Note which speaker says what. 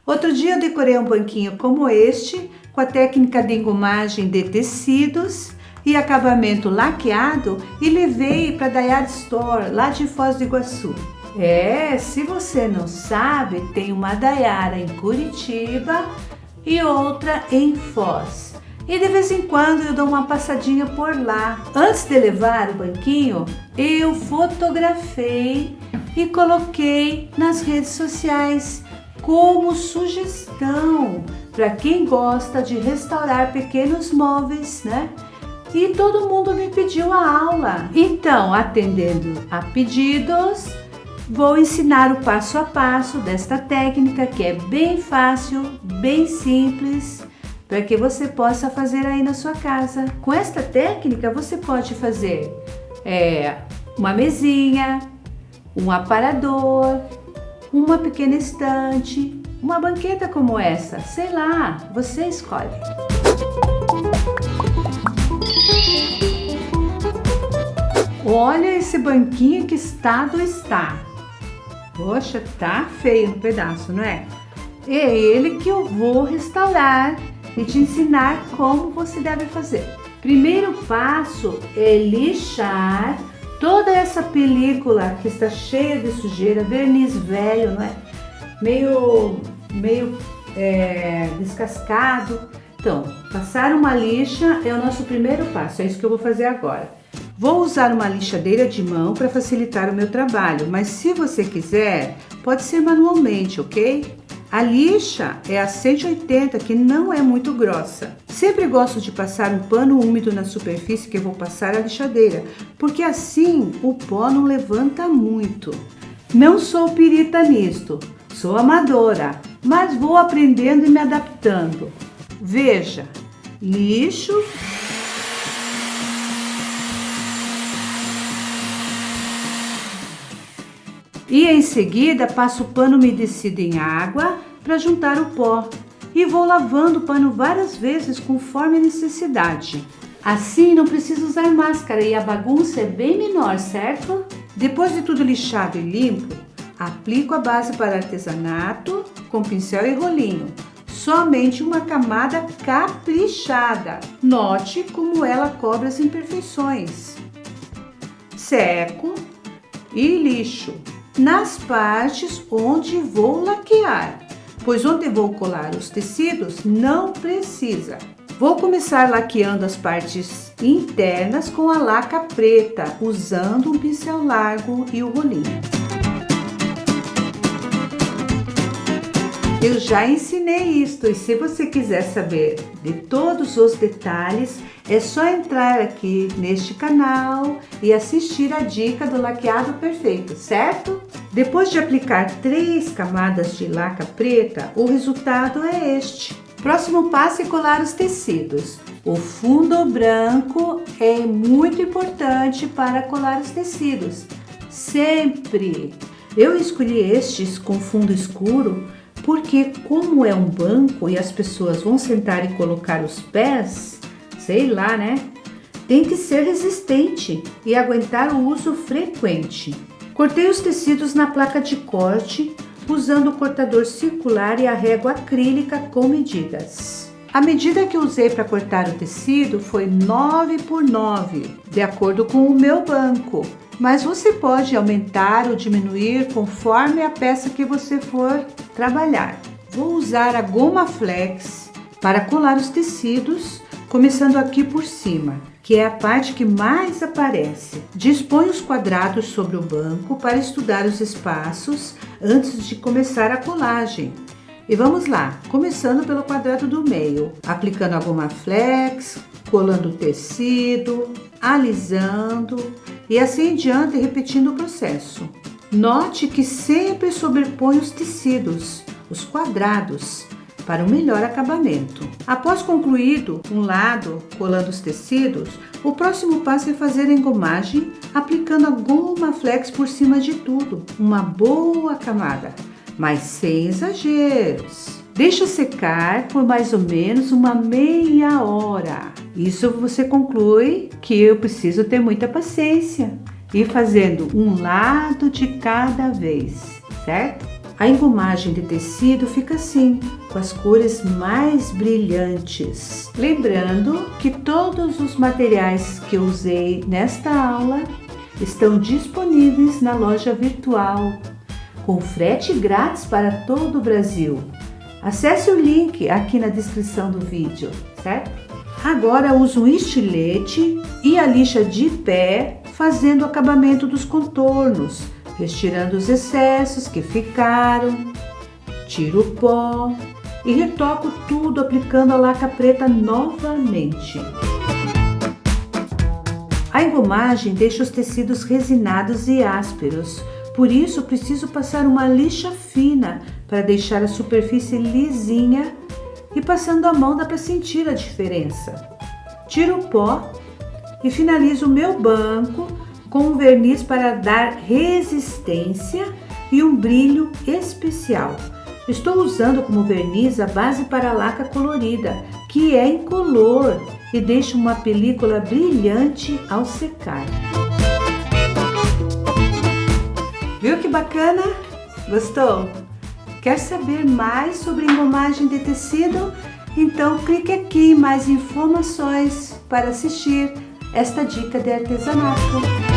Speaker 1: Outro dia eu decorei um banquinho como este, com a técnica de engomagem de tecidos e acabamento laqueado, e levei para a Dayara Store, lá de Foz do Iguaçu. Se você não sabe, tem uma Dayara em Curitiba e outra em Foz. E de vez em quando eu dou uma passadinha por lá. Antes de levar o banquinho, eu fotografei e coloquei nas redes sociais como sugestão para quem gosta de restaurar pequenos móveis, né? E todo mundo me pediu a aula. Então, atendendo a pedidos, vou ensinar o passo a passo desta técnica, que é bem fácil, bem simples, para que você possa fazer aí na sua casa. Com esta técnica você pode fazer uma mesinha, um aparador, uma pequena estante, uma banqueta como essa, sei lá, você escolhe. Olha esse banquinho que estado está. Poxa, tá feio no pedaço, não é? É ele que eu vou restaurar e te ensinar como você deve fazer. Primeiro passo é lixar toda essa película que está cheia de sujeira, verniz velho, não é? Meio descascado. Então, passar uma lixa é o nosso primeiro passo, é isso que eu vou fazer agora. Vou usar uma lixadeira de mão para facilitar o meu trabalho, mas se você quiser, pode ser manualmente, ok? A lixa é a 180, que não é muito grossa. Sempre gosto de passar um pano úmido na superfície que eu vou passar a lixadeira, porque assim o pó não levanta muito. Não sou perita nisto, sou amadora, mas vou aprendendo e me adaptando. Veja, lixo. E em seguida passo o pano umedecido em água para juntar o pó e vou lavando o pano várias vezes conforme a necessidade. Assim não preciso usar máscara e a bagunça é bem menor, certo? Depois de tudo lixado e limpo, aplico a base para artesanato com pincel e rolinho. Somente uma camada caprichada. Note como ela cobre as imperfeições. Seco e lixo nas partes onde vou laquear, pois onde vou colar os tecidos não precisa. Vou começar laqueando as partes internas com a laca preta, usando um pincel largo e o rolinho. Eu já ensinei isto, e se você quiser saber de todos os detalhes, é só entrar aqui neste canal e assistir a dica do laqueado perfeito, certo? Depois de aplicar 3 camadas de laca preta, o resultado é este. Próximo passo é colar os tecidos. O fundo branco é muito importante para colar os tecidos, sempre. Eu escolhi estes com fundo escuro porque, como é um banco e as pessoas vão sentar e colocar os pés, sei lá, né? Tem que ser resistente e aguentar o uso frequente. Cortei os tecidos na placa de corte, usando o cortador circular e a régua acrílica com medidas. A medida que eu usei para cortar o tecido foi 9 por 9, de acordo com o meu banco. Mas você pode aumentar ou diminuir conforme a peça que você for trabalhar. Vou usar a goma flex para colar os tecidos, começando aqui por cima, que é a parte que mais aparece. Disponho os quadrados sobre o banco para estudar os espaços antes de começar a colagem. E vamos lá, começando pelo quadrado do meio, aplicando a goma flex, colando o tecido, alisando e assim em diante, repetindo o processo. Note que sempre sobreponho os tecidos, os quadrados, para um melhor acabamento. Após concluído um lado, colando os tecidos, o próximo passo é fazer a engomagem, aplicando a goma flex por cima de tudo, uma boa camada, mas sem exageros. Deixa secar por mais ou menos uma meia hora. Isso você conclui que eu preciso ter muita paciência e fazendo um lado de cada vez, certo? A engomagem de tecido fica assim, com as cores mais brilhantes. Lembrando que todos os materiais que eu usei nesta aula estão disponíveis na loja virtual, com frete grátis para todo o Brasil. Acesse o link aqui na descrição do vídeo, certo? Agora uso um estilete e a lixa de pé, fazendo o acabamento dos contornos, retirando os excessos que ficaram, tiro o pó e retoco tudo aplicando a laca preta novamente. A engomagem deixa os tecidos resinados e ásperos, por isso preciso passar uma lixa fina para deixar a superfície lisinha e passando a mão dá para sentir a diferença. Tiro o pó e finalizo o meu banco com um verniz para dar resistência e um brilho especial. Estou usando como verniz a base para laca colorida, que é incolor e deixa uma película brilhante ao secar. Viu que bacana? Gostou? Quer saber mais sobre engomagem de tecido? Então clique aqui em mais informações para assistir esta dica de artesanato.